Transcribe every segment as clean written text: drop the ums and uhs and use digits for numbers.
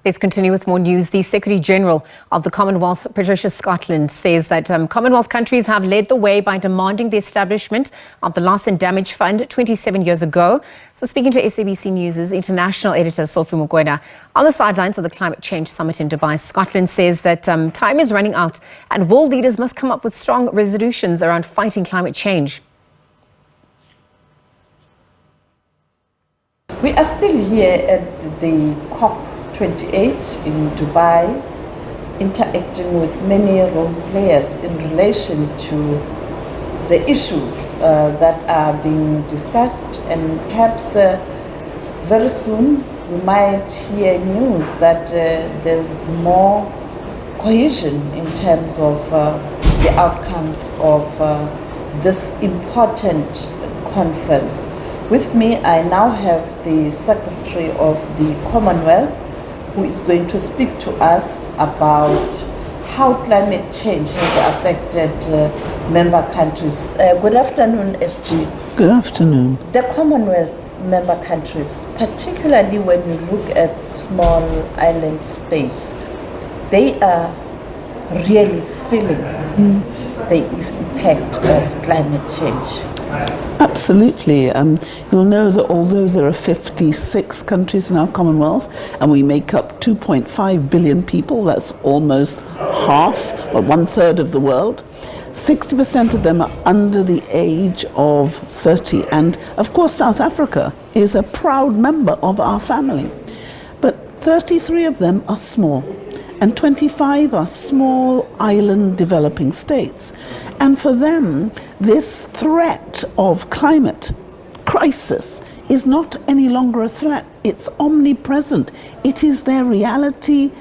Let's continue with more news. The Secretary General of the Commonwealth, Patricia Scotland, says that Commonwealth countries have led the way by demanding the establishment of the Loss and Damage Fund 27 years ago. So speaking to SABC News' international editor, Sophie Mokoena, on the sidelines of the Climate Change Summit in Dubai, Scotland says that time is running out and world leaders must come up with strong resolutions around fighting climate change. We are still here at the COP28 in Dubai, interacting with many role players in relation to the issues that are being discussed, and perhaps very soon we might hear news that there's more cohesion in terms of the outcomes of this important conference. With me, I now have the Secretary of the Commonwealth, who is going to speak to us about how climate change has affected member countries. Good afternoon, SG. Good afternoon. The Commonwealth member countries, particularly when you look at small island states, they are really feeling the impact of climate change. Absolutely. You'll know that although there are 56 countries in our Commonwealth and we make up 2.5 billion people, that's almost half, or 1/3 of the world, 60% of them are under the age of 30. And of course, South Africa is a proud member of our family. But 33 of them are small, and 25 are small island developing states. And for them, this threat of climate crisis is not any longer a threat. It's omnipresent. It is their reality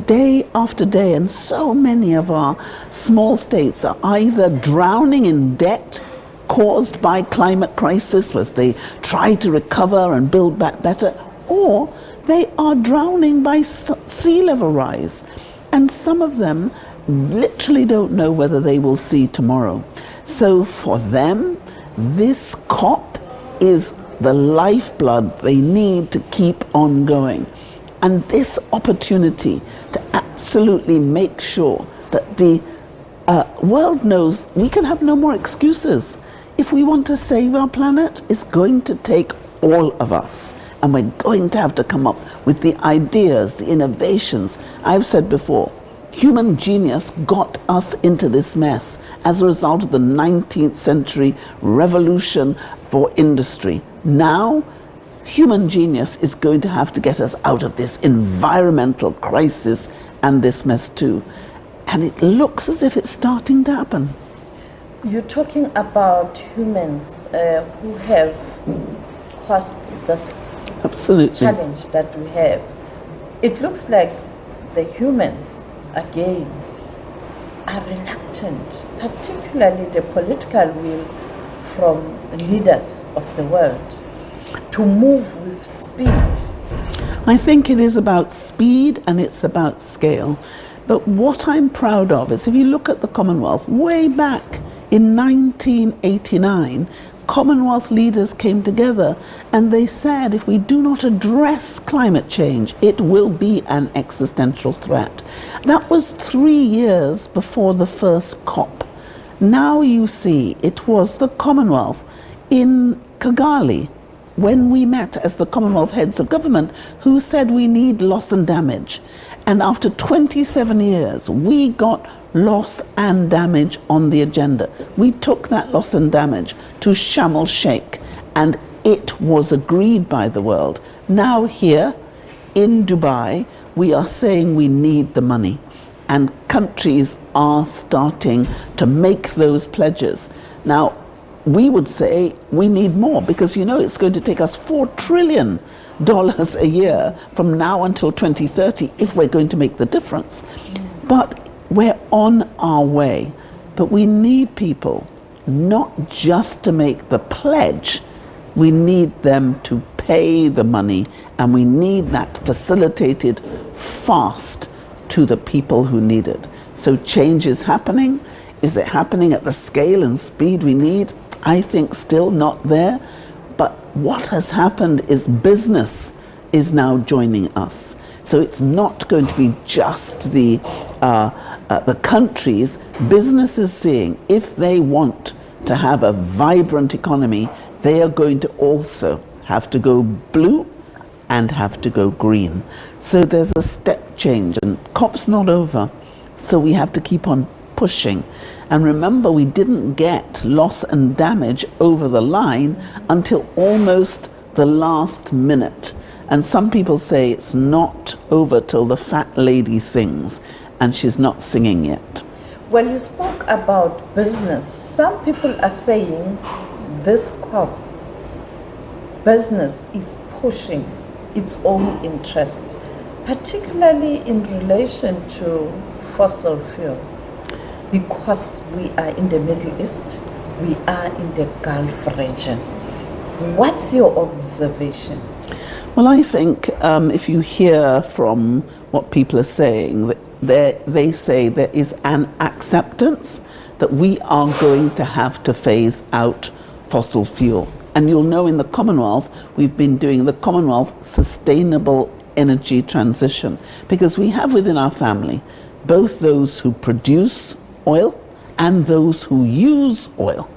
day after day. And so many of our small states are either drowning in debt caused by climate crisis as they try to recover and build back better, or they are drowning by sea level rise. And some of them literally don't know whether they will see tomorrow. So for them, this COP is the lifeblood they need to keep on going. And this opportunity to absolutely make sure that the world knows we can have no more excuses. If we want to save our planet, it's going to take all of us. And we're going to have to come up with the ideas, the innovations. I've said before, human genius got us into this mess as a result of the 19th century revolution for industry. Now, human genius is going to have to get us out of this environmental crisis and this mess too. And it looks as if it's starting to happen. You're talking about humans who have caused this challenge that we have. It looks like the humans, again, are reluctant, particularly the political will from leaders of the world, to move with speed. I think it is about speed and it's about scale. But what I'm proud of is if you look at the Commonwealth, way back in 1989, Commonwealth leaders came together and they said if we do not address climate change, it will be an existential threat. That was 3 years before the first COP. Now you see it was the Commonwealth in Kigali when we met as the Commonwealth heads of government who said we need loss and damage. And after 27 years, we got loss and damage on the agenda. We took that loss and damage to Sharm el-Sheikh, and it was agreed by the world. Now here in Dubai, we are saying we need the money, and countries are starting to make those pledges. Now, we would say we need more because, you know, it's going to take us $4 trillion a year from now until 2030 if we're going to make the difference. But we're on our way. But we need people not just to make the pledge, we need them to pay the money, and we need that facilitated fast to the people who need it. So change is happening. Is it happening at the scale and speed we need? I think still not there. But what has happened is business is now joining us. So it's not going to be just the countries. Businesses seeing if they want to have a vibrant economy, they are going to also have to go blue and have to go green. So there's a step change, and COP's not over, so we have to keep on pushing. And remember, we didn't get loss and damage over the line until almost the last minute. And some people say it's not over till the fat lady sings, and she's not singing yet. Well, you spoke about business. Some people are saying this COP, business is pushing its own interest, particularly in relation to fossil fuel. Because we are in the Middle East, we are in the Gulf region. What's your observation? Well, I think if you hear from what people are saying, they say there is an acceptance that we are going to have to phase out fossil fuel. And you'll know in the Commonwealth, we've been doing the Commonwealth Sustainable Energy Transition, because we have within our family both those who produce oil and those who use oil.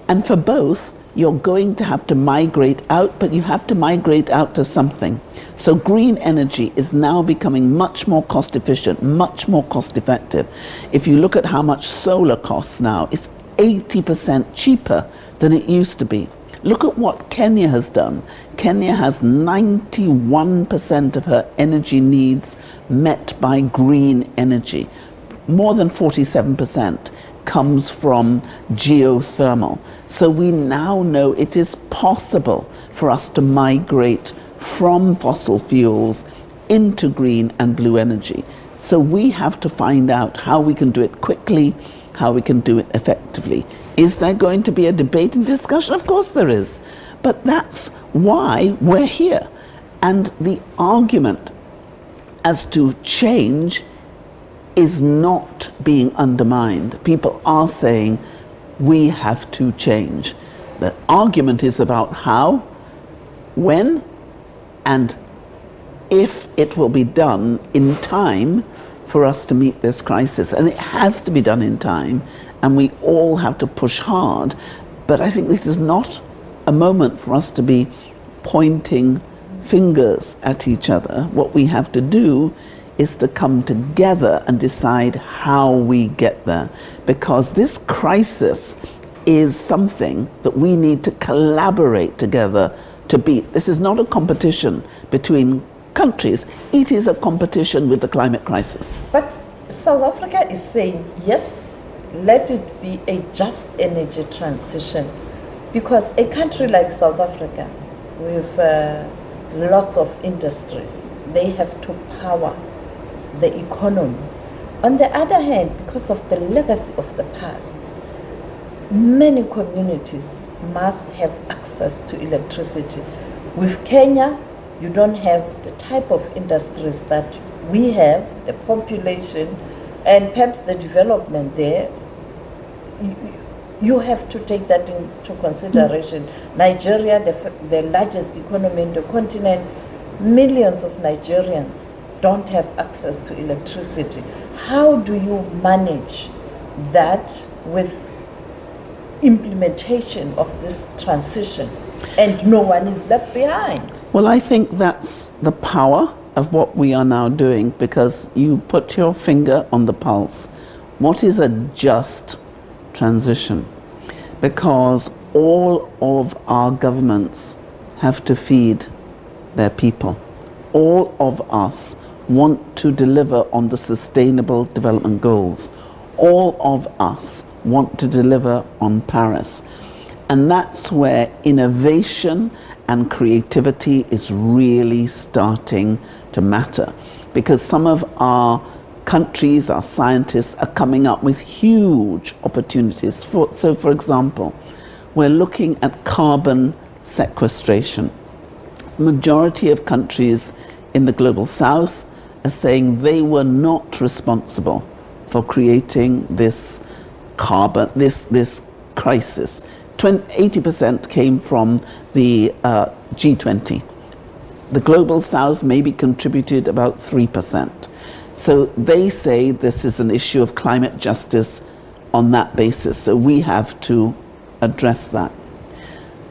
And for both, you're going to have to migrate out, but you have to migrate out to something. So green energy is now becoming much more cost efficient, much more cost effective. If you look at how much solar costs now, it's 80% cheaper than it used to be. Look at what Kenya has done. Kenya has 91% of her energy needs met by green energy. More than 47% comes from geothermal. So we now know it is possible for us to migrate from fossil fuels into green and blue energy. So we have to find out how we can do it quickly, how we can do it effectively. Is there going to be a debate and discussion? Of course there is. But that's why we're here. And the argument as to change is not being undermined. People are saying we have to change. The argument is about how, when, and if it will be done in time for us to meet this crisis. And it has to be done in time, and we all have to push hard. But I think this is not a moment for us to be pointing fingers at each other. What we have to do is to come together and decide how we get there. Because this crisis is something that we need to collaborate together to beat. This is not a competition between countries. It is a competition with the climate crisis. But South Africa is saying, yes, let it be a just energy transition. Because a country like South Africa, with lots of industries, they have to power the economy. On the other hand, because of the legacy of the past, many communities must have access to electricity. With Kenya, you don't have the type of industries that we have, the population, and perhaps the development there. You have to take that into consideration. Nigeria, the largest economy in the continent, millions of Nigerians don't have access to electricity. How do you manage that with implementation of this transition and no one is left behind? Well, I think that's the power of what we are now doing, because you put your finger on the pulse. What is a just transition? Because all of our governments have to feed their people. All of us want to deliver on the Sustainable Development Goals. All of us want to deliver on Paris. And that's where innovation and creativity is really starting to matter. Because some of our countries, our scientists are coming up with huge opportunities. So for example, we're looking at carbon sequestration. Majority of countries in the global south are saying they were not responsible for creating this carbon, this crisis. 80% came from the G20. The global south maybe contributed about 3%. So they say this is an issue of climate justice on that basis. So we have to address that.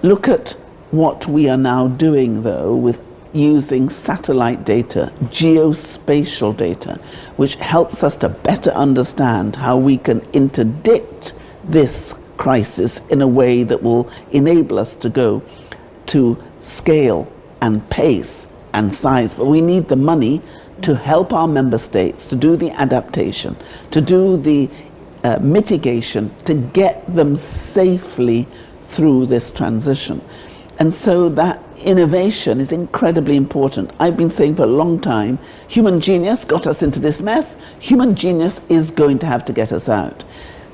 Look at what we are now doing, though, with using satellite data, geospatial data, which helps us to better understand how we can interdict this crisis in a way that will enable us to go to scale and pace and size. But we need the money to help our member states to do the adaptation, to do the mitigation, to get them safely through this transition. And so that innovation is incredibly important. I've been saying for a long time, human genius got us into this mess. Human genius is going to have to get us out.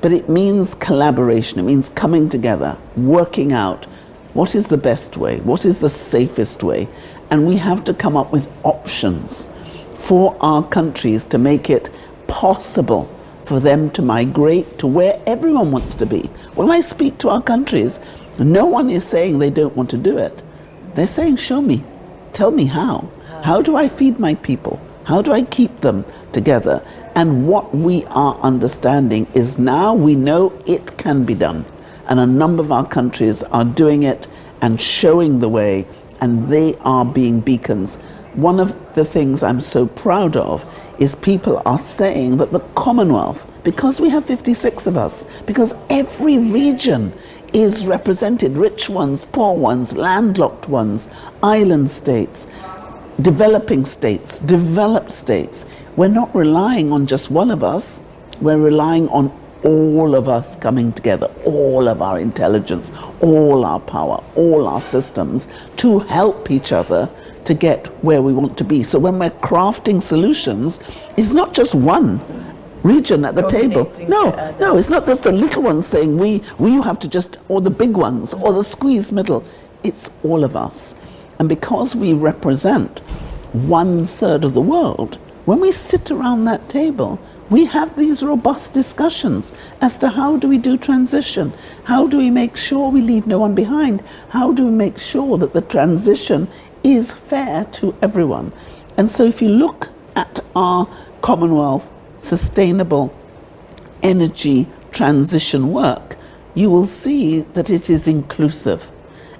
But it means collaboration. It means coming together, working out what is the best way, what is the safest way. And we have to come up with options for our countries to make it possible for them to migrate to where everyone wants to be. When I speak to our countries, no one is saying they don't want to do it. They're saying, show me, tell me how. How do I feed my people? How do I keep them together? And what we are understanding is now we know it can be done. And a number of our countries are doing it and showing the way, and they are being beacons. One of the things I'm so proud of is people are saying that the Commonwealth, because we have 56 of us, because every region is represented, rich ones, poor ones, landlocked ones, island states, developing states, developed states. We're not relying on just one of us, we're relying on all of us coming together, all of our intelligence, all our power, all our systems to help each other to get where we want to be. So when we're crafting solutions, it's not just one region at the table. No, it's not just the little ones saying we have to just, or the big ones, or the squeezed middle. It's all of us. And because we represent 1/3 of the world, when we sit around that table, we have these robust discussions as to how do we do transition? How do we make sure we leave no one behind? How do we make sure that the transition is fair to everyone? And so if you look at our Commonwealth sustainable energy transition work, you will see that it is inclusive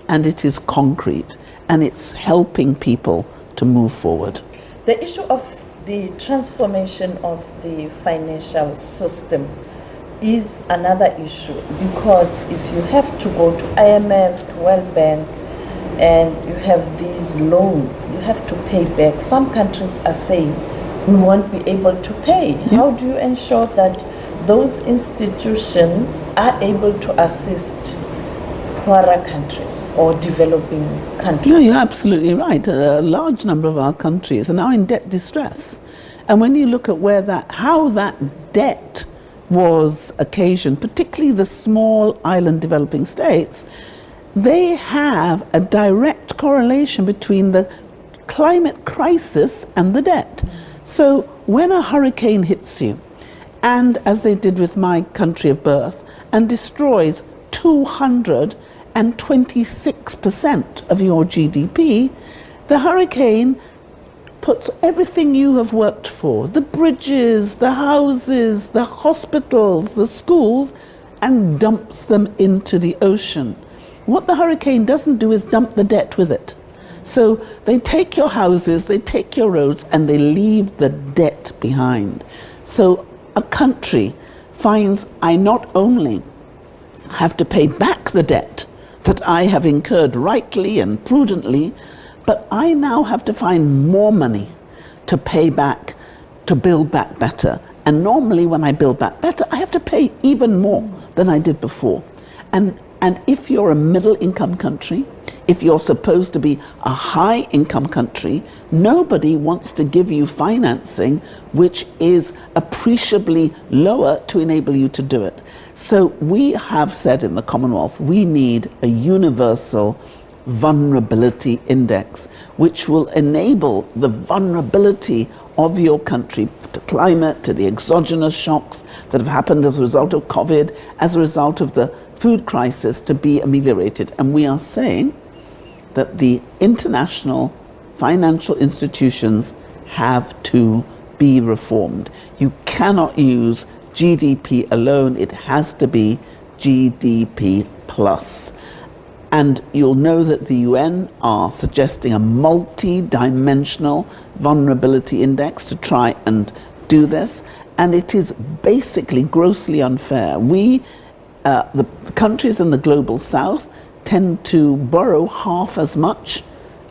and it is concrete and it's helping people to move forward. The issue of the transformation of the financial system is another issue, because if you have to go to IMF, to World Bank, and you have these loans, you have to pay back. Some countries are saying we won't be able to pay. Yeah. How do you ensure that those institutions are able to assist poorer countries or developing countries? No, you're absolutely right. A large number of our countries are now in debt distress. And when you look at how that debt was occasioned, particularly the small island developing states, they have a direct correlation between the climate crisis and the debt. So when a hurricane hits you, and as they did with my country of birth, and destroys 226% of your GDP, the hurricane puts everything you have worked for, the bridges, the houses, the hospitals, the schools, and dumps them into the ocean. What the hurricane doesn't do is dump the debt with it. So they take your houses, they take your roads, and they leave the debt behind. So a country finds, I not only have to pay back the debt that I have incurred rightly and prudently, but I now have to find more money to pay back, to build back better. And normally when I build back better, I have to pay even more than I did before. And if you're a middle income country, if you're supposed to be a high income country, nobody wants to give you financing which is appreciably lower to enable you to do it. So we have said in the Commonwealth, we need a universal vulnerability index, which will enable the vulnerability of your country to climate, to the exogenous shocks that have happened as a result of COVID, as a result of the food crisis, to be ameliorated. And we are saying that the international financial institutions have to be reformed. You cannot use GDP alone. It has to be GDP plus. And you'll know that the UN are suggesting a multi-dimensional vulnerability index to try and do this. And it is basically grossly unfair. The countries in the global south tend to borrow half as much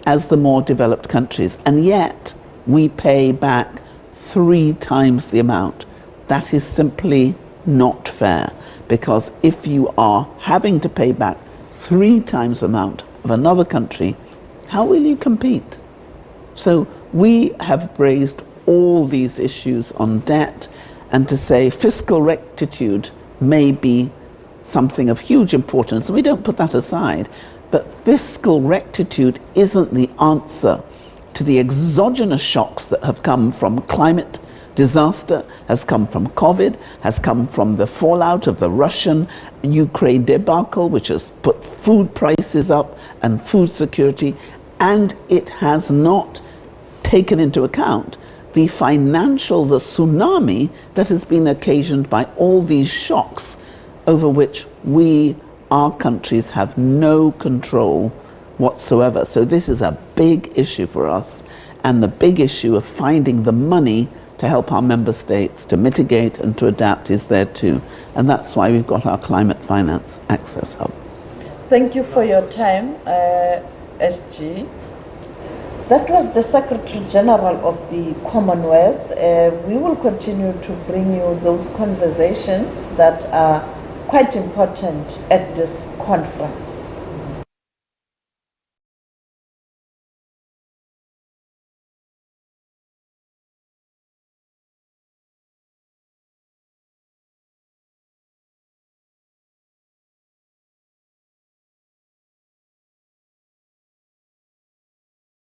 as the more developed countries. And yet we pay back 3 times the amount. That is simply not fair, because if you are having to pay back 3 times the amount of another country, how will you compete? So we have raised all these issues on debt, and to say fiscal rectitude may be something of huge importance, and we don't put that aside, but fiscal rectitude isn't the answer to the exogenous shocks that have come from climate disaster, has come from COVID, has come from the fallout of the Russian-Ukraine debacle, which has put food prices up and food security, and it has not taken into account the tsunami that has been occasioned by all these shocks over which our countries have no control whatsoever. So this is a big issue for us, and the big issue of finding the money to help our member states to mitigate and to adapt is there too. And that's why we've got our Climate Finance Access Hub. Thank you for your time, SG. That was the Secretary General of the Commonwealth. We will continue to bring you those conversations that are quite important at this conference.